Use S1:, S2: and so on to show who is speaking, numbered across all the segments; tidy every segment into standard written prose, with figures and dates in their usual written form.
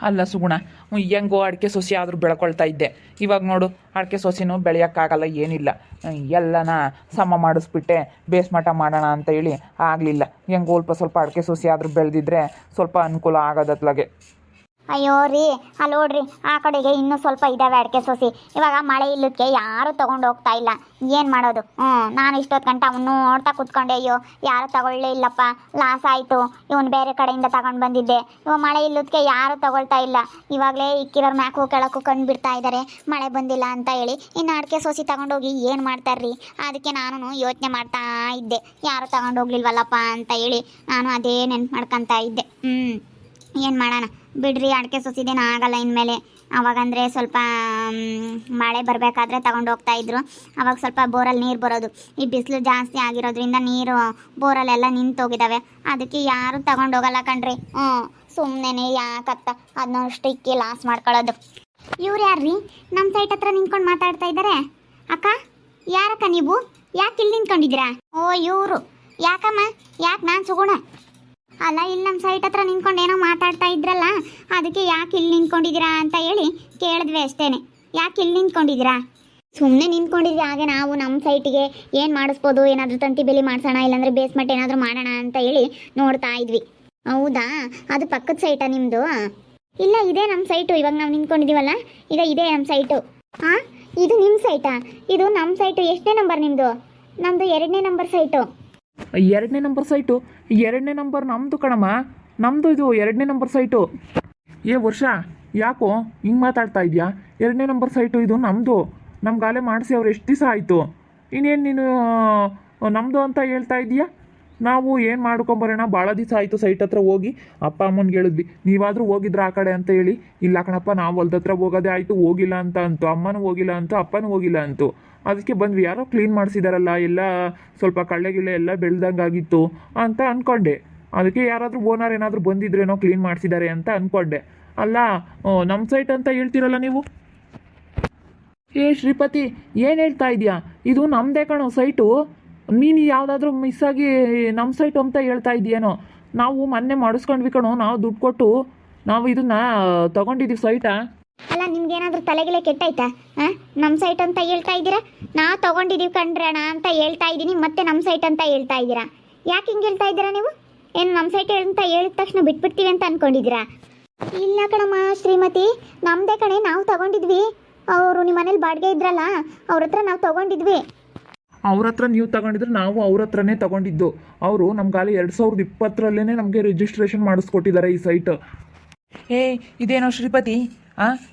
S1: ಅಲ್ಲ ಸುಗುಣ, ಹೆಂಗೋ ಅಡಿಕೆ ಸೊಸಿ ಆದರೂ ಬೆಳ್ಕೊಳ್ತಾ ಇದ್ದೆ. ಇವಾಗ ನೋಡು, ಅಡಿಕೆ ಸೊಸಿನೂ ಬೆಳೆಯೋಕ್ಕಾಗಲ್ಲ, ಏನಿಲ್ಲ. ಎಲ್ಲನ ಸಮ ಮಾಡಿಸ್ಬಿಟ್ಟೆ, ಬೇಸ್ಮಠ ಮಾಡೋಣ ಅಂತ ಹೇಳಿ ಆಗಲಿಲ್ಲ. ಹೆಂಗೋ ಸ್ವಲ್ಪ ಅಡಿಕೆ ಸೊಸಿ ಆದರೂ ಬೆಳೆದಿದ್ರೆ ಸ್ವಲ್ಪ ಅನುಕೂಲ ಆಗೋದತ್ಲಾಗೆ.
S2: ಅಯ್ಯೋ ರೀ, ಅಲ್ಲಿ ನೋಡ್ರಿ, ಆ ಕಡೆಗೆ ಇನ್ನೂ ಸ್ವಲ್ಪ ಇದ್ದಾವೆ ಅಡಿಕೆ ಸೊಸಿ. ಇವಾಗ ಮಳೆ ಇಲ್ಲಕ್ಕೆ ಯಾರೂ ತೊಗೊಂಡು ಹೋಗ್ತಾ ಇಲ್ಲ. ಏನು ಮಾಡೋದು? ನಾನು ಇಷ್ಟೊತ್ತು ಗಂಟೆ ಅವನು ನೋಡ್ತಾ ಕೂತ್ಕೊಂಡೆ. ಅಯ್ಯೋ, ಯಾರು ತಗೊಳ್ಳೇ ಇಲ್ಲಪ್ಪ, ಲಾಸ್ ಆಯಿತು. ಇವನು ಬೇರೆ ಕಡೆಯಿಂದ ತಗೊಂಡು ಬಂದಿದ್ದೆ. ಇವಾಗ ಮಳೆ ಇಲ್ಲದಕ್ಕೆ ಯಾರೂ ತಗೊಳ್ತಾ ಇಲ್ಲ. ಇವಾಗಲೇ ಇಕ್ಕಿರೋರು ಮ್ಯಾಕು ಕೆಳಕ್ಕೂ ಕಂಡು ಬಿಡ್ತಾ ಇದ್ದಾರೆ, ಮಳೆ ಬಂದಿಲ್ಲ ಅಂತ ಹೇಳಿ. ಇನ್ನು ಅಡಿಕೆ ಸೊಸಿ ತಗೊಂಡೋಗಿ ಏನು ಮಾಡ್ತಾರ್ರಿ? ಅದಕ್ಕೆ ನಾನು ಯೋಚನೆ ಮಾಡ್ತಾ ಇದ್ದೆ, ಯಾರು ತಗೊಂಡು ಹೋಗ್ಲಿಲ್ವಲ್ಲಪ್ಪ ಅಂತ ಹೇಳಿ ನಾನು ಅದೇ ನೆನ್ಪು ಮಾಡ್ಕೊತಾ ಇದ್ದೆ. ಏನು ಮಾಡೋಣ ಬಿಡ್ರಿ, ಅಡಿಕೆ ಸೊಸಿದೇನು ಆಗಲ್ಲ ಇನ್ಮೇಲೆ. ಅವಾಗಂದರೆ ಸ್ವಲ್ಪ ಮಳೆ ಬರಬೇಕಾದ್ರೆ ತಗೊಂಡು ಹೋಗ್ತಾಯಿದ್ರು. ಅವಾಗ ಸ್ವಲ್ಪ ಬೋರಲ್ಲಿ ನೀರು ಬರೋದು. ಈ ಬಿಸಿಲು ಜಾಸ್ತಿ ಆಗಿರೋದ್ರಿಂದ ನೀರು ಬೋರಲ್ಲೆಲ್ಲ ನಿಂತೋಗಿದ್ದಾವೆ. ಅದಕ್ಕೆ ಯಾರು ತಗೊಂಡು ಹೋಗಲ್ಲ ಕಣ್ರಿ. ಸುಮ್ಮನೆ ಯಾಕತ್ತ ಅದನ್ನಷ್ಟಕ್ಕೆ ಲಾಸ್ ಮಾಡ್ಕೊಳ್ಳೋದು. ಇವ್ರು ಯಾರ್ರಿ ನಮ್ಮ ಸೈಟ್ ಹತ್ರ ನಿಂತ್ಕೊಂಡು ಮಾತಾಡ್ತಾ ಇದ್ದಾರೆ? ಅಕ್ಕ, ಯಾರಕ್ಕ ನೀವು? ಯಾಕೆ ಇಲ್ಲಿ ನಿಂತ್ಕೊಂಡಿದ್ದೀರಾ? ಓ, ಇವರು. ಯಾಕಮ್ಮ? ಯಾಕೆ? ನಾನು ಸುಗುಣ. ಅಲ್ಲ, ಇಲ್ಲಿ ನಮ್ಮ ಸೈಟ್ ಹತ್ರ ನಿಂತ್ಕೊಂಡು ಏನೋ ಮಾತಾಡ್ತಾ ಇದ್ರಲ್ಲ, ಅದಕ್ಕೆ ಯಾಕೆ ಇಲ್ಲಿ ನಿಂತ್ಕೊಂಡಿದ್ದೀರಾ ಅಂತ ಹೇಳಿ ಕೇಳಿದ್ವಿ ಅಷ್ಟೇ. ಯಾಕೆ ಇಲ್ಲಿ ನಿಂತ್ಕೊಂಡಿದ್ದೀರಾ? ಸುಮ್ಮನೆ ನಿಂತ್ಕೊಂಡಿದ್ವಿ. ಹಾಗೆ ನಾವು ನಮ್ಮ ಸೈಟಿಗೆ ಏನು ಮಾಡಿಸ್ಬೋದು, ಏನಾದರೂ ತಂತಿ ಬೇಲಿ ಮಾಡಿಸೋಣ, ಇಲ್ಲಾಂದರೆ ಬೇಸ್ಮೆಂಟ್ ಏನಾದರೂ ಮಾಡೋಣ ಅಂತ ಹೇಳಿ ನೋಡ್ತಾ ಇದ್ವಿ. ಹೌದಾ? ಅದು ಪಕ್ಕದ ಸೈಟಾ ನಿಮ್ಮದು? ಇಲ್ಲ, ಇದೇ ನಮ್ಮ ಸೈಟು. ಇವಾಗ ನಾವು ನಿಂತ್ಕೊಂಡಿದ್ದೀವಲ್ಲ, ಈಗ ಇದೇ ನಮ್ಮ ಸೈಟು. ಹಾಂ, ಇದು ನಿಮ್ಮ ಸೈಟಾ? ಇದು ನಮ್ಮ ಸೈಟು. ಎಷ್ಟನೇ ನಂಬರ್ ನಿಮ್ಮದು? ನಮ್ಮದು 2ನೇ ನಂಬರ್ ಸೈಟು.
S1: 2ನೇ ನಂಬರ್ ಸೈಟು? 2ನೇ ನಂಬರ್ ನಮ್ಮದು ಕಣಮ್ಮ, ನಮ್ಮದು ಇದು 2ನೇ ನಂಬರ್ ಸೈಟು. ವರ್ಷ ಯಾಕೋ ಹಿಂಗೆ ಮಾತಾಡ್ತಾ ಇದೆಯಾ? 2ನೇ ನಂಬರ್ ಸೈಟು ಇದು ನಮ್ಮದು. ನಮ್ಗಾಲೆ ಮಾಡಿಸಿ ಅವ್ರು ಎಷ್ಟು ದಿವಸ ಆಯಿತು, ಇನ್ನೇನು ನೀನು ನಮ್ಮದು ಅಂತ ಹೇಳ್ತಾ ಇದೀಯಾ? ನಾವು ಏನು ಮಾಡ್ಕೊಂಬರೋಣ, ಭಾಳ ದಿವಸ ಆಯಿತು ಸೈಟ್ ಹತ್ರ ಹೋಗಿ. ಅಪ್ಪ ಅಮ್ಮನಿಗೆ ಹೇಳಿದ್ವಿ, ನೀವಾದರೂ ಹೋಗಿದ್ರ ಆ ಕಡೆ ಅಂತ ಹೇಳಿ. ಇಲ್ಲ ಕಣಪ್ಪ, ನಾವು ಹೊಲ್ದ ಹತ್ರ ಹೋಗೋದೇ ಆಯಿತು, ಹೋಗಿಲ್ಲ ಅಂತ ಅಂತು. ಅಮ್ಮನೂ ಹೋಗಿಲ್ಲ ಅಂತು, ಅಪ್ಪನೂ ಹೋಗಿಲ್ಲ ಅಂತು. ಅದಕ್ಕೆ ಬಂದ್ವಿ. ಯಾರೋ ಕ್ಲೀನ್ ಮಾಡಿಸಿದಾರಲ್ಲ, ಎಲ್ಲ ಸ್ವಲ್ಪ ಕಳ್ಳೆಗಿಳ್ಳೆ ಎಲ್ಲ ಬೆಳ್ದಂಗಾಗಿತ್ತು ಅಂತ ಅಂದ್ಕೊಂಡೆ. ಅದಕ್ಕೆ ಯಾರಾದರೂ ಓನರ್ ಏನಾದರೂ ಬಂದಿದ್ರೇನೋ ಕ್ಲೀನ್ ಮಾಡಿಸಿದ್ದಾರೆ ಅಂತ ಅಂದ್ಕೊಂಡೆ. ಅಲ್ಲ, ನಮ್ಮ ಸೈಟ್ ಅಂತ ಹೇಳ್ತೀರಲ್ಲ ನೀವು? ಶ್ರೀಪತಿ, ಏನು ಹೇಳ್ತಾ ಇದೆಯಾ? ಇದು ನಮ್ಮದೇ ಕಣೋ ಸೈಟು. ನೀನು ಯಾವುದಾದ್ರೂ ಮಿಸ್ ಆಗಿ ನಮ್ಮ ಸೈಟು ಅಂತ ಹೇಳ್ತಾ ಇದೆಯೇನೋ? ನಾವು ಮೊನ್ನೆ ಮಾಡಿಸ್ಕೊಂಡ್ವಿ ಕಣೋ, ನಾವು ದುಡ್ಡು ಕೊಟ್ಟು ನಾವು ಇದನ್ನು ತೊಗೊಂಡಿದ್ದೀವಿ ಸೈಟಾ.
S2: ಅಲ್ಲ, ನಿಮ್ಗೇನಾದ್ರೂ ತಲೆಗೆಲೆ ಕೆಟ್ಟಾಯ್ತಾ? ನಮ್ಮ ಸೈಟ್ ಅಂತ ಹೇಳ್ತಾ ಇದ್ದೀರಾ? ನಾವು ತೊಗೊಂಡಿದ್ದೀವಿ ಕಣ್ರಣ ಅಂತ ಹೇಳ್ತಾ ಇದ್ದೀನಿ, ಮತ್ತೆ ನಮ್ಮ ಸೈಟ್ ಅಂತ ಹೇಳ್ತಾ ಇದ್ದೀರಾ. ಯಾಕೆ ಹಿಂಗೆ ಹೇಳ್ತಾ ಇದ್ದೀರಾ ನೀವು? ಏನು ನಮ್ಮ ಸೈಟ್ ಅಂತ ಹೇಳಿದ ತಕ್ಷಣ ಬಿಟ್ಬಿಡ್ತೀವಿ ಅಂತ ಅಂದ್ಕೊಂಡಿದ್ದೀರಾ? ಇಲ್ಲ ಕಣಮ್ಮ ಶ್ರೀಮತಿ, ನಮ್ಮದೇ ಕಣೆ, ನಾವು ತೊಗೊಂಡಿದ್ವಿ. ಅವರು ನಿಮ್ಮ ಮನೇಲಿ ಬಾಡಿಗೆ ಇದ್ರಲ್ಲ, ಅವ್ರ ಹತ್ರ ನಾವು ತೊಗೊಂಡಿದ್ವಿ.
S1: ಅವ್ರ ಹತ್ರ ನೀವು ತಗೊಂಡಿದ್ರೆ ನಾವು ಅವ್ರ ಹತ್ರನೇ ತಗೊಂಡಿದ್ದು. ಅವರು ನಮ್ಗಾಲಿ 2020ರಲ್ಲೇ ನಮಗೆ ರಿಜಿಸ್ಟ್ರೇಷನ್ ಮಾಡಿಸ್ಕೊಟ್ಟಿದ್ದಾರೆ ಈ ಸೈಟ್. ಇದೇನೋ ಶ್ರೀಪತಿ,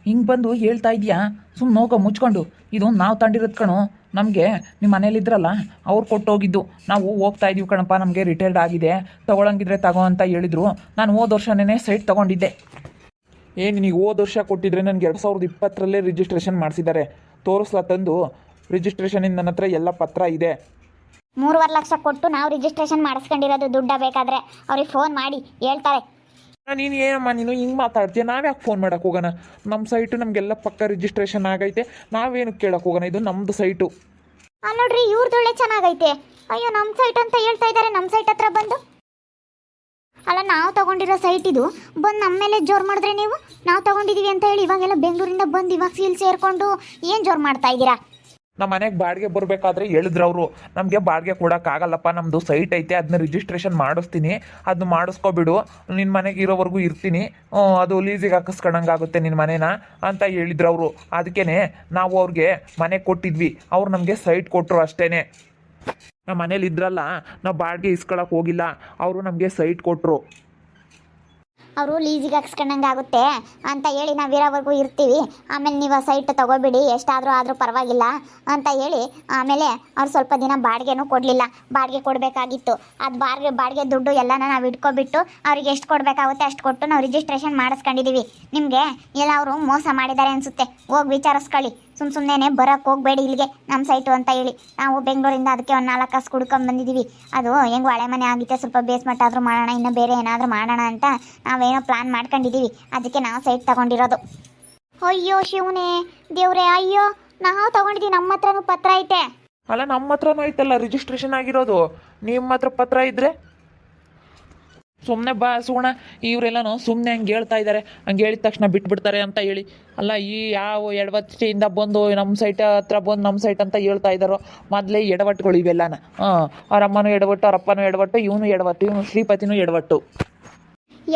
S1: ಹಿಂಗೆ ಬಂದು ಹೇಳ್ತಾ ಇದೆಯಾ? ಸುಮ್ಮನೆ ಹೋಗೋ ಮುಚ್ಕೊಂಡು. ಇದು ನಾವು ತಂಡಿರೋದು ಕಣೋ. ನಮಗೆ ನಿಮ್ಮ ಮನೇಲಿದ್ರಲ್ಲ, ಅವ್ರು ಕೊಟ್ಟೋಗಿದ್ದು. ನಾವು ಹೋಗ್ತಾ ಇದೀವಿ ಕಣಪ್ಪ, ನಮಗೆ ರಿಟೈರ್ಡ್ ಆಗಿದೆ, ತೊಗೊಳಂಗಿದ್ರೆ ತಗೋ ಅಂತ ಹೇಳಿದರು. ನಾನು ಹೋದ ವರ್ಷನೇ ಸೈಟ್ ತೊಗೊಂಡಿದ್ದೆ. ನಿನಗೆ ಹೋದ ವರ್ಷ ಕೊಟ್ಟಿದ್ರೆ ನನಗೆ 2020ರಲ್ಲೇ ರಿಜಿಸ್ಟ್ರೇಷನ್ ಮಾಡಿಸಿದ್ದಾರೆ. ತೋರಿಸ್ಲಾ ತಂದು? ರಿಜಿಸ್ಟ್ರೇಷನಿಂದ ನನ್ನ ಹತ್ರ ಎಲ್ಲ ಪತ್ರ ಇದೆ.
S2: 3.5 ಲಕ್ಷ ಕೊಟ್ಟು ನಾವು ರಿಜಿಸ್ಟ್ರೇಷನ್ ಮಾಡಿಸ್ಕೊಂಡಿರೋದು. ದುಡ್ಡ ಬೇಕಾದರೆ ಅವ್ರಿಗೆ ಫೋನ್ ಮಾಡಿ ಹೇಳ್ತಾರೆ.
S1: ನೀನು ಏನಮ್ಮ ನೀನು ಹಿಂಗೆ ಮಾತಾಡ್ತೀಯ? ನಾವ್ಯಾಕೆ ಫೋನ್ ಮಾಡೋಕೆ ಹೋಗೋಣ? ನಮ್ಮ ಸೈಟು ನಮಗೆಲ್ಲ ಪಕ್ಕ ರಿಜಿಸ್ಟ್ರೇಷನ್ ಆಗೈತೆ, ನಾವೇನು ಕೇಳೋಕೆ ಹೋಗೋಣ? ಇದು ನಮ್ಮದು ಸೈಟು.
S2: ಅಲ್ಲಿ ನೋಡ್ರಿ, ಇವ್ರದೊಳ್ಳೆ ಚೆನ್ನಾಗೈತೆ. ಅಯ್ಯೋ, ನಮ್ಮ ಸೈಟ್ ಅಂತ ಹೇಳ್ತಾ ಇದ್ದಾರೆ. ನಮ್ಮ ಸೈಟ್ ಹತ್ರ ಬಂದು, ಅಲ್ಲ, ನಾವು ತೊಗೊಂಡಿರೋ ಸೈಟ್ ಇದು. ಬಂದು ನಮ್ಮ ಮೇಲೆ ಜೋರು ಮಾಡಿದ್ರೆ ನೀವು, ನಾವು ತೊಗೊಂಡಿದ್ದೀವಿ ಅಂತ ಹೇಳಿ ಇವಾಗೆಲ್ಲ ಬೆಂಗಳೂರಿಂದ ಬಂದು ಇವಾಗ ಸೀಲ್ ಸೇರಿಕೊಂಡು ಏನು ಜೋರು ಮಾಡ್ತಾ ಇದ್ದೀರಾ?
S1: ನಮ್ಮ ಮನೆಗೆ ಬಾಡಿಗೆ ಬರಬೇಕಾದ್ರೆ ಹೇಳಿದ್ರು ಅವರು, ನಮಗೆ ಬಾಡಿಗೆ ಕೊಡೋಕ್ಕಾಗಲ್ಲಪ್ಪ, ನಮ್ಮದು ಸೈಟ್ ಐತೆ, ಅದನ್ನ ರಿಜಿಸ್ಟ್ರೇಷನ್ ಮಾಡಿಸ್ತೀನಿ, ಅದನ್ನ ಮಾಡಿಸ್ಕೊಬಿಡು, ನಿನ್ನ ಮನೆಗೆ ಇರೋವರೆಗೂ ಇರ್ತೀನಿ, ಅದು ಲೀಸಿಗೆ ಹಾಕಿಸ್ಕೊಂಡಂಗಾಗುತ್ತೆ ನಿನ್ನ ಮನೇನ ಅಂತ ಹೇಳಿದ್ರು ಅವರು. ಅದಕ್ಕೇ ನಾವು ಅವ್ರಿಗೆ ಮನೆ ಕೊಟ್ಟಿದ್ವಿ, ಅವ್ರು ನಮಗೆ ಸೈಟ್ ಕೊಟ್ಟರು ಅಷ್ಟೇ. ನಮ್ಮ ಮನೇಲಿ ಇದ್ರಲ್ಲ, ನಾವು ಬಾಡಿಗೆ ಇಸ್ಕೊಳಕ್ಕೆ ಹೋಗಿಲ್ಲ, ಅವರು ನಮಗೆ ಸೈಟ್ ಕೊಟ್ಟರು.
S2: ಅವರು ಲೀಸಿಗೆ ಹಾಕ್ಸ್ಕೊಂಡಂಗೆ ಆಗುತ್ತೆ ಅಂತ ಹೇಳಿ ನಾವು ಇರೋವರೆಗೂ ಇರ್ತೀವಿ, ಆಮೇಲೆ ನೀವು ಆ ಸೈಟ್ ತೊಗೋಬಿಡಿ, ಎಷ್ಟಾದರೂ ಆದರೂ ಪರವಾಗಿಲ್ಲ ಅಂತ ಹೇಳಿ ಆಮೇಲೆ ಅವ್ರು ಸ್ವಲ್ಪ ದಿನ ಬಾಡಿಗೆನೂ ಕೊಡಲಿಲ್ಲ. ಬಾಡಿಗೆ ಕೊಡಬೇಕಾಗಿತ್ತು. ಅದು ಬಾಡಿಗೆ ದುಡ್ಡು ಎಲ್ಲನ ನಾವು ಇಟ್ಕೊಬಿಟ್ಟು ಅವ್ರಿಗೆ ಎಷ್ಟು ಕೊಡಬೇಕಾಗುತ್ತೆ ಅಷ್ಟು ಕೊಟ್ಟು ನಾವು ರಿಜಿಸ್ಟ್ರೇಷನ್ ಮಾಡಿಸ್ಕೊಂಡಿದ್ದೀವಿ. ನಿಮಗೆ ಎಲ್ಲ ಅವರು ಮೋಸ ಮಾಡಿದ್ದಾರೆ ಅನಿಸುತ್ತೆ. ಹೋಗಿ ವಿಚಾರಿಸ್ಕೊಳ್ಳಿ. ಸುಮ್ಮನೆ ಬರೋಕ್ಕೆ ಹೋಗಬೇಡಿ ಇಲ್ಲಿಗೆ ನಮ್ಮ ಸೈಟು ಅಂತ ಹೇಳಿ. ನಾವು ಬೆಂಗಳೂರಿಂದ ಅದಕ್ಕೆ ಒಂದು 4 ಕಾಸು ಕುಡ್ಕೊಂಡು ಬಂದಿದ್ದೀವಿ. ಅದು ಹೆಂಗೆ ಹಳೆ ಮನೆ ಆಗಿತ್ತೆ, ಸ್ವಲ್ಪ ಬೇಸ್ಮೆಂಟ್ ಆದರೂ ಮಾಡೋಣ, ಇನ್ನು ಬೇರೆ ಏನಾದರೂ ಮಾಡೋಣ ಅಂತ ನಾವೇನೋ ಪ್ಲಾನ್ ಮಾಡ್ಕೊಂಡಿದ್ದೀವಿ. ಅದಕ್ಕೆ ನಾವು ಸೈಟ್ ತೊಗೊಂಡಿರೋದು. ಅಯ್ಯೋ ಶಿವನೇ ದೇವ್ರೆ, ಅಯ್ಯೋ, ನಾವು ತೊಗೊಂಡಿದ್ದೀವಿ, ನಮ್ಮ ಹತ್ರನೂ ಪತ್ರ ಐತೆ.
S1: ಅಲ್ಲ, ನಮ್ಮ ಹತ್ರನೂ ಐತಲ್ಲ ರಿಜಿಸ್ಟ್ರೇಷನ್ ಆಗಿರೋದು. ನಿಮ್ಮ ಹತ್ರ ಪತ್ರ ಇದ್ದರೆ ಸುಮ್ಮನೆ ಬಾ ಸುಗುಣ, ಇವರೆಲ್ಲನೂ ಸುಮ್ಮನೆ ಹಂಗೆ ಹೇಳ್ತಾ ಇದ್ದಾರೆ, ಹಂಗೆ ಹೇಳಿದ ತಕ್ಷಣ ಬಿಟ್ಬಿಡ್ತಾರೆ ಅಂತ ಹೇಳಿ. ಅಲ್ಲ ಈ ಯಾವ ಎಡವಟ್ಟಿಯಿಂದ ಬಂದು ನಮ್ಮ ಸೈಟ್ ಹತ್ರ ಬಂದು ನಮ್ಮ ಸೈಟ್ ಅಂತ ಹೇಳ್ತಾ ಇದ್ದಾರೋ, ಮೊದಲೇ ಎಡವಟ್ಟುಗಳು ಇವೆಲ್ಲನ. ಅವ್ರ ಅಮ್ಮನೂ ಎಡವಟ್ಟು, ಅವ್ರ ಅಪ್ಪನೂ ಎಡವಟ್ಟು, ಇವನು ಎಡವಟ್ಟು, ಇವನು ಶ್ರೀಪತಿನೂ ಎಡವಟ್ಟು.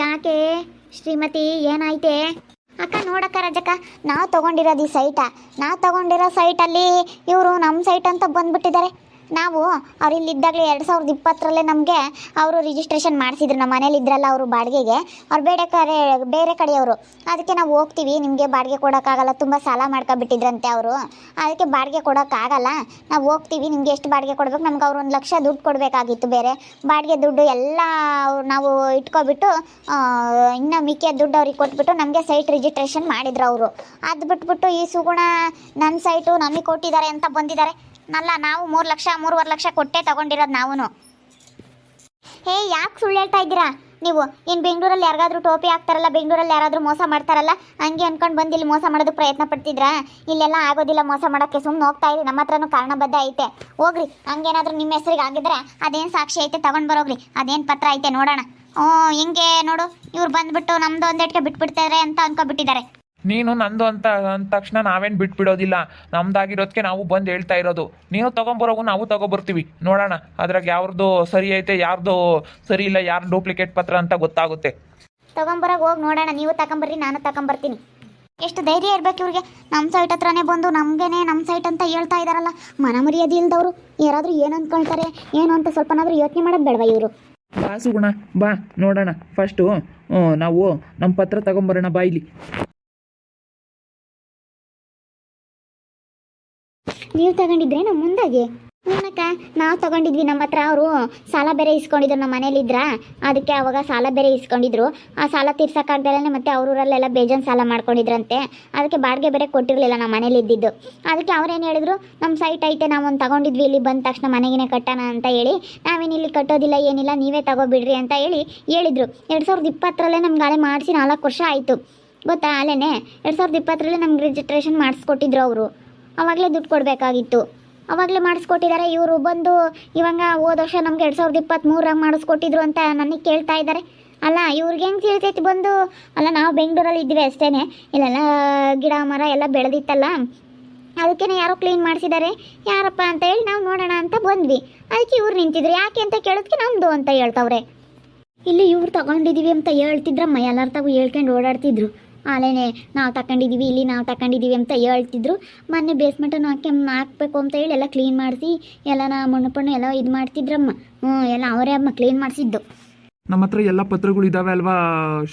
S2: ಯಾಕೆ ಶ್ರೀಮತಿ ಏನಾಯ್ತೆ ಅಕ್ಕ? ನೋಡಕ್ಕ ರಜಕ್ಕ, ನಾವು ತೊಗೊಂಡಿರೋದು ಈ ನಾವು ತೊಗೊಂಡಿರೋ ಸೈಟಲ್ಲಿ ಇವರು ನಮ್ಮ ಸೈಟ್ ಅಂತ ಬಂದುಬಿಟ್ಟಿದ್ದಾರೆ. ನಾವು ಅವ್ರು ಇಲ್ಲಿದ್ದಾಗಲೇ 2020ರಲ್ಲೇ ನಮಗೆ ಅವರು ರಿಜಿಸ್ಟ್ರೇಷನ್ ಮಾಡಿಸಿದ್ರು. ನಮ್ಮ ಮನೇಲಿ ಇದ್ರಲ್ಲ ಅವರು ಬಾಡಿಗೆಗೆ, ಅವ್ರು ಬೇರೆ ಕಡೆಯವರು. ಅದಕ್ಕೆ ನಾವು ಹೋಗ್ತೀವಿ, ನಿಮಗೆ ಬಾಡಿಗೆ ಕೊಡೋಕ್ಕಾಗಲ್ಲ, ತುಂಬ ಸಾಲ ಮಾಡ್ಕೊಬಿಟ್ಟಿದ್ರಂತೆ ಅವರು. ಅದಕ್ಕೆ ಬಾಡಿಗೆ ಕೊಡೋಕ್ಕಾಗಲ್ಲ, ನಾವು ಹೋಗ್ತೀವಿ, ನಿಮಗೆ ಎಷ್ಟು ಬಾಡಿಗೆ ಕೊಡಬೇಕು, ನಮ್ಗೆ ಅವ್ರು 1 ಲಕ್ಷ ದುಡ್ಡು ಕೊಡಬೇಕಾಗಿತ್ತು. ಬೇರೆ ಬಾಡಿಗೆ ದುಡ್ಡು ಎಲ್ಲ ನಾವು ಇಟ್ಕೊಬಿಟ್ಟು ಇನ್ನು ಮಿಕ್ಕಿಯ ದುಡ್ಡು ಅವ್ರಿಗೆ ಕೊಟ್ಬಿಟ್ಟು ನಮಗೆ ಸೈಟ್ ರಿಜಿಸ್ಟ್ರೇಷನ್ ಮಾಡಿದ್ರು ಅವರು. ಅದು ಬಿಟ್ಬಿಟ್ಟು ಈ ಸುಗುಣ ನನ್ನ ಸೈಟು ನಮಗೆ ಕೊಟ್ಟಿದ್ದಾರೆ ಅಂತ ಬಂದಿದ್ದಾರೆ. ನಾವು 3 ಲಕ್ಷ 3.5 ಲಕ್ಷ ಕೊಟ್ಟೆ ತಗೊಂಡಿರೋದು ನಾವು. ಯಾಕೆ ಸುಳ್ಳು ಹೇಳ್ತಾ ಇದ್ದೀರಾ ನೀವು? ಏನು ಬೆಂಗಳೂರಲ್ಲಿ ಯಾರಿಗಾದ್ರೂ ಟೋಪಿ ಹಾಕ್ತಾರಲ್ಲ, ಬೆಂಗಳೂರಲ್ಲಿ ಯಾರಾದರೂ ಮೋಸ ಮಾಡ್ತಾರಲ್ಲ, ಹಂಗೆ ಅನ್ಕೊಂಡು ಬಂದು ಇಲ್ಲಿ ಮೋಸ ಮಾಡೋದಕ್ಕೆ ಪ್ರಯತ್ನ ಪಡ್ತಿದ್ರಾ? ಇಲ್ಲೆಲ್ಲ ಆಗೋದಿಲ್ಲ ಮೋಸ ಮಾಡೋಕ್ಕೆ, ಸುಮ್ಮನೆ ಹೋಗ್ತಾ ಇರಿ. ನಮ್ಮ ಹತ್ರನೂ ಕಾರಣಬದ್ಧ ಐತೆ, ಹೋಗ್ರಿ. ಹಂಗೇನಾದ್ರೂ ನಿಮ್ಮ ಹೆಸರಿಗೆ ಆಗಿದ್ರೆ ಅದೇನು ಸಾಕ್ಷಿ ಐತೆ ತಗೊಂಡು ಬರೋಗ್ರಿ, ಅದೇನು ಪತ್ರ ಐತೆ ನೋಡೋಣ. ಹಿಂಗೆ ನೋಡು, ಇವ್ರು ಬಂದ್ಬಿಟ್ಟು ನಮ್ದು ಒಂದೇಟ್ಗೆ ಬಿಟ್ಬಿಡ್ತಾರೆ ಅಂತ ಅನ್ಕೊಬಿಟ್ಟಿದ್ದಾರೆ.
S1: ನೀನು ನಂದು ಅಂತ ಅಂದ ತಕ್ಷಣ ನಾವೇನು ಬಿಟ್ಬಿಡೋದಿಲ್ಲ, ನಮ್ದಾಗಿರೋದಕ್ಕೆ ನಾವು ಬಂದು ಹೇಳ್ತಾ ಇರೋದು. ನೀವು ತೊಗೊಂಬರೋವು ನಾವು ತೊಗೊಬರ್ತೀವಿ, ನೋಡೋಣ ಅದ್ರಾಗ ಯಾರ್ದು ಸರಿ ಐತೆ ಯಾರ್ದು ಸರಿ ಇಲ್ಲ, ಯಾರು ಡೂಪ್ಲಿಕೇಟ್ ಪತ್ರ ಅಂತ ಗೊತ್ತಾಗುತ್ತೆ.
S2: ತೊಗೊಂಬರೋಕೆ ಹೋಗಿ ನೋಡೋಣ, ನೀವು ತಗೊಂಬರ್ರಿ, ನಾನು ತಗೊಂಬರ್ತೀನಿ. ಎಷ್ಟು ಧೈರ್ಯ ಇರ್ಬೇಕು ಇವ್ರಿಗೆ, ನಮ್ಮ ಸೈಟ್ ಹತ್ರನೇ ಬಂದು ನಮಗೇನೆ ನಮ್ಮ ಸೈಟ್ ಅಂತ ಹೇಳ್ತಾ ಇದ್ದಾರಲ್ಲ. ಮನಮರ್ಯಾದೆ ಇಲ್ದವರು ಯಾರಾದರೂ ಏನು ಅಂದ್ಕೊಳ್ತಾರೆ ಏನು ಅಂತ ಸ್ವಲ್ಪನಾದರೂ ಯೋಚನೆ ಮಾಡೋದು ಬೇಡವಾ ಇವರು?
S1: ಬಾ ಸುಗುಣ ಬಾ ನೋಡೋಣ. ಫಸ್ಟು ನಾವು ನಮ್ಮ ಪತ್ರ ತಗೊಂಬರೋಣ, ಬಾ ಇಲ್ಲಿ.
S2: ನೀವು ತಗೊಂಡಿದ್ರೆ ನಮ್ಮ ಮುಂದಾಗೆ ಏನಕ್ಕ? ನಾವು ತಗೊಂಡಿದ್ವಿ, ನಮ್ಮ ಹತ್ರ ಅವರು ಸಾಲ ಬೇರೆ ಇಸ್ಕೊಂಡಿದ್ರು, ನಮ್ಮ ಮನೇಲಿದ್ರ. ಅದಕ್ಕೆ ಅವಾಗ ಸಾಲ ಬೇರೆ ಇಸ್ಕೊಂಡಿದ್ರು. ಆ ಸಾಲ ತೀರ್ಸೋಕ್ಕಾಗ್ದಲೇ ಮತ್ತೆ ಅವರೂರಲ್ಲೆಲ್ಲ ಬೇಜಾನ್ ಸಾಲ ಮಾಡ್ಕೊಂಡಿದ್ರಂತೆ. ಅದಕ್ಕೆ ಬಾಡಿಗೆ ಬೇರೆ ಕೊಟ್ಟಿರಲಿಲ್ಲ ನಮ್ಮ ಮನೇಲಿ ಇದ್ದಿದ್ದು. ಅದಕ್ಕೆ ಅವ್ರೇನು ಹೇಳಿದ್ರು, ನಮ್ಮ ಸೈಟ್ ಐತೆ, ನಾವೊಂದು ತಗೊಂಡಿದ್ವಿ, ಇಲ್ಲಿ ಬಂದ ತಕ್ಷಣ ಮನೆಗೇ ಕಟ್ಟೋಣ ಅಂತ ಹೇಳಿ, ನಾವೇನು ಇಲ್ಲಿ ಕಟ್ಟೋದಿಲ್ಲ ಏನಿಲ್ಲ, ನೀವೇ ತಗೋಬಿಡ್ರಿ ಅಂತ ಹೇಳಿದ್ರು. 2020ರಲ್ಲೇ ನಮ್ಗೆ ಅಲೆ ಮಾಡಿಸಿ 4 ವರ್ಷ ಆಯಿತು ಗೊತ್ತಾ? ಅಲ್ಲೇ 2020ರಲ್ಲೇ ನಮ್ಗೆ ರಿಜಿಸ್ಟ್ರೇಷನ್ ಮಾಡಿಸ್ಕೊಟ್ಟಿದ್ರು ಅವರು. ಆವಾಗಲೇ ದುಡ್ಡು ಕೊಡಬೇಕಾಗಿತ್ತು, ಆವಾಗಲೇ ಮಾಡಿಸ್ಕೊಟ್ಟಿದ್ದಾರೆ. ಇವರು ಬಂದು ಇವಾಗ ಹೋದ ವರ್ಷ ನಮ್ಗೆ 2023ರಾಗ ಮಾಡಿಸ್ಕೊಟ್ಟಿದ್ರು ಅಂತ ನನಗೆ ಕೇಳ್ತಾ ಇದ್ದಾರೆ. ಅಲ್ಲ ಇವ್ರಿಗೆ ಹೆಂಗೆ ತಿಳಿತೈತಿ ಬಂದು? ಅಲ್ಲ ನಾವು ಬೆಂಗಳೂರಲ್ಲಿ ಇದ್ವಿ ಅಷ್ಟೇ, ಇಲ್ಲೆಲ್ಲ ಗಿಡ ಮರ ಎಲ್ಲ ಬೆಳೆದಿತ್ತಲ್ಲ, ಅದಕ್ಕೇ ಯಾರೋ ಕ್ಲೀನ್ ಮಾಡಿಸಿದ್ದಾರೆ. ಯಾರಪ್ಪ ಅಂತ ಹೇಳಿ ನಾವು ನೋಡೋಣ ಅಂತ ಬಂದ್ವಿ. ಅದಕ್ಕೆ ಇವ್ರು ನಿಂತಿದ್ರು. ಯಾಕೆ ಅಂತ ಕೇಳೋದಕ್ಕೆ ನಮ್ಮದು ಅಂತ ಹೇಳ್ತವ್ರೆ. ಇಲ್ಲಿ ಇವ್ರು ತಗೊಂಡಿದ್ದೀವಿ ಅಂತ ಹೇಳ್ತಿದ್ರಮ್ಮ, ಎಲ್ಲರ ತಾವು ಹೇಳ್ಕೊಂಡು ಓಡಾಡ್ತಿದ್ರು. ಅಲ್ಲೇನೆ ನಾವು ತಗೊಂಡಿದ್ದೀವಿ, ಇಲ್ಲಿ ನಾವು ತಗೊಂಡಿದ್ದೀವಿ ಅಂತ ಹೇಳ್ತಿದ್ರು. ಮೊನ್ನೆ ಬೇಸ್ಮೆಂಟನ್ನು ಹಾಕಬೇಕು ಅಂತ ಹೇಳಿ ಎಲ್ಲ ಕ್ಲೀನ್ ಮಾಡಿಸಿ ಎಲ್ಲ ಮಣ್ಣು ಎಲ್ಲ ಇದು ಮಾಡ್ತಿದ್ರಮ್ಮ. ಎಲ್ಲ ಅವರೇ ಅಮ್ಮ ಕ್ಲೀನ್ ಮಾಡಿಸಿದ್ದು.
S1: ನಮ್ಮ ಹತ್ರ ಎಲ್ಲ ಪತ್ರಗಳು ಇದ್ದಾವೆ ಅಲ್ವಾ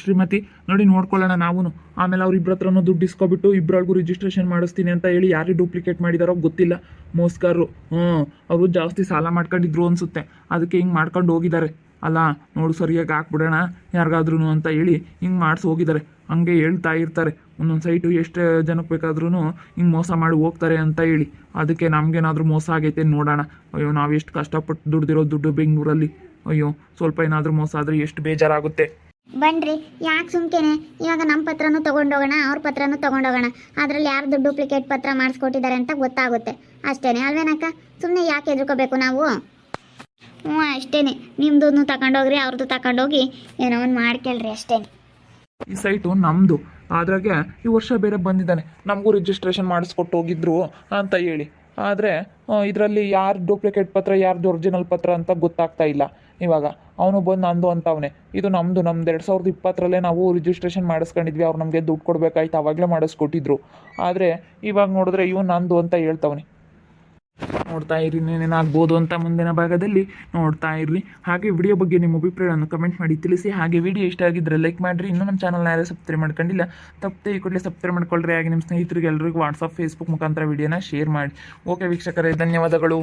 S1: ಶ್ರೀಮತಿ, ನೋಡಿ ನೋಡ್ಕೊಳ್ಳೋಣ ನಾವು. ಆಮೇಲೆ ಅವ್ರ ಇಬ್ಬರ ಹತ್ರನೂ ದುಡ್ಡು ಇಸ್ಕೊಬಿಟ್ಟು ಇಬ್ಬರಿಗೂ ರಿಜಿಸ್ಟ್ರೇಷನ್ ಮಾಡಿಸ್ತೀನಿ ಅಂತ ಹೇಳಿ ಯಾರು ಡೂಪ್ಲಿಕೇಟ್ ಮಾಡಿದಾರೋ ಗೊತ್ತಿಲ್ಲ, ಮೋಸ್ಗಾರರು. ಅವರು ಜಾಸ್ತಿ ಸಾಲ ಮಾಡ್ಕೊಂಡಿದ್ರು ಅನಿಸುತ್ತೆ, ಅದಕ್ಕೆ ಹಿಂಗೆ ಮಾಡ್ಕೊಂಡು ಹೋಗಿದ್ದಾರೆ. ಅಲ್ಲ ನೋಡು ಸರಿಯಾಗಿ ಹಾಕ್ಬಿಡೋಣ ಯಾರಿಗಾದ್ರೂ ಅಂತ ಹೇಳಿ ಹಿಂಗೆ ಮಾಡಿಸಿ ಹೋಗಿದ್ದಾರೆ. ಹಂಗೆ ಹೇಳ್ತಾ ಇರ್ತಾರೆ, ಒಂದೊಂದು ಸೈಟು ಎಷ್ಟು ಜನಕ್ಕೆ ಬೇಕಾದ್ರೂ ಹಿಂಗೆ ಮೋಸ ಮಾಡಿ ಹೋಗ್ತಾರೆ ಅಂತ ಹೇಳಿ. ಅದಕ್ಕೆ ನಮಗೇನಾದರೂ ಮೋಸ ಆಗೈತೆ ನೋಡೋಣ. ಅಯ್ಯೋ ನಾವು ಎಷ್ಟು ಕಷ್ಟಪಟ್ಟು ದುಡ್ದಿರೋ ದುಡ್ಡು ಬೆಂಗಳೂರಲ್ಲಿ, ಅಯ್ಯೋ ಸ್ವಲ್ಪ ಏನಾದರೂ ಮೋಸ ಆದರೆ ಎಷ್ಟು ಬೇಜಾರಾಗುತ್ತೆ.
S2: ಬನ್ರಿ, ಯಾಕೆ ಸುಮ್ಕೆನೆ, ಇವಾಗ ನಮ್ಮ ಪತ್ರನೂ ತೊಗೊಂಡೋಗೋಣ, ಅವ್ರ ಪತ್ರನೂ ತೊಗೊಂಡೋಗೋಣ. ಅದರಲ್ಲಿ ಯಾರ್ದು ಡೂಪ್ಲಿಕೇಟ್ ಪತ್ರ ಮಾಡಿಸ್ಕೊಟ್ಟಿದ್ದಾರೆ ಅಂತ ಗೊತ್ತಾಗುತ್ತೆ ಅಷ್ಟೇ ಅಲ್ವೇನಕ್ಕ? ಸುಮ್ಮನೆ ಯಾಕೆ ಎದುರ್ಕೋಬೇಕು ನಾವು? ಅಷ್ಟೇ, ನಿಮ್ಮದನ್ನು ತಗೊಂಡೋಗ್ರಿ, ಅವ್ರದ್ದು ತಗೊಂಡೋಗಿ ಏನೋ ಒಂದು ಮಾಡ್ಕೊಳ್ರಿ ಅಷ್ಟೇ.
S1: ಈ ಸೈಟು ನಮ್ಮದು, ಅದ್ರಾಗೆ ಈ ವರ್ಷ ಬೇರೆ ಬಂದಿದ್ದಾನೆ, ನಮಗೂ ರಿಜಿಸ್ಟ್ರೇಷನ್ ಮಾಡಿಸ್ಕೊಟ್ಟು ಹೋಗಿದ್ರು ಅಂತ ಹೇಳಿ. ಆದರೆ ಇದರಲ್ಲಿ ಯಾರು ಡೂಪ್ಲಿಕೇಟ್ ಪತ್ರ ಯಾರ್ದು ಒರಿಜಿನಲ್ ಪತ್ರ ಅಂತ ಗೊತ್ತಾಗ್ತಾ ಇಲ್ಲ. ಇವಾಗ ಅವನು ಬಂದು ನಂದು ಅಂತವನೇ, ಇದು ನಮ್ಮದು 2020ರಲ್ಲೇ ನಾವು ರಿಜಿಸ್ಟ್ರೇಷನ್ ಮಾಡಿಸ್ಕೊಂಡಿದ್ವಿ, ಅವ್ರು ನಮಗೆ ದುಡ್ಡು ಕೊಡಬೇಕಾಯ್ತು, ಆವಾಗಲೇ ಮಾಡಿಸ್ಕೊಟ್ಟಿದ್ರು. ಆದರೆ ಇವಾಗ ನೋಡಿದ್ರೆ ಇವು ನಂದು ಅಂತ ಹೇಳ್ತವನೆ. ನೋಡ್ತಾ ಇರಿ ಏನೇನಾಗ್ಬೋದು ಅಂತ ಮುಂದಿನ ಭಾಗದಲ್ಲಿ ನೋಡ್ತಾ ಇರ್ರಿ. ಹಾಗೆ ವಿಡಿಯೋ ಬಗ್ಗೆ ನಿಮ್ಮ ಅಭಿಪ್ರಾಯವನ್ನು ಕಮೆಂಟ್ ಮಾಡಿ ತಿಳಿಸಿ. ಹಾಗೆ ವಿಡಿಯೋ ಇಷ್ಟ ಆಗಿದ್ದರೆ ಲೈಕ್ ಮಾಡಿರಿ. ಇನ್ನೂ ನಮ್ಮ ಚಾನಲ್ನ ಯಾರು ಸಬ್ಸ್ಕ್ರೈಬ್ ಮಾಡ್ಕೊಂಡಿಲ್ಲ ತಪ್ಪದೆ ಈ ಕೂಡಲೇ ಸಬ್ಸ್ಕ್ರೈಬ್ ಮಾಡ್ಕೊಳ್ರಿ. ಹಾಗೆ ನಿಮ್ಮ ಸ್ನೇಹಿತರಿಗೆ ಎಲ್ಲರಿಗೂ ವಾಟ್ಸಪ್ ಫೇಸ್ಬುಕ್ ಮುಖಾಂತರ ವಿಡಿಯೋನ ಶೇರ್ ಮಾಡಿ. ಓಕೆ ವೀಕ್ಷಕರೇ, ಧನ್ಯವಾದಗಳು.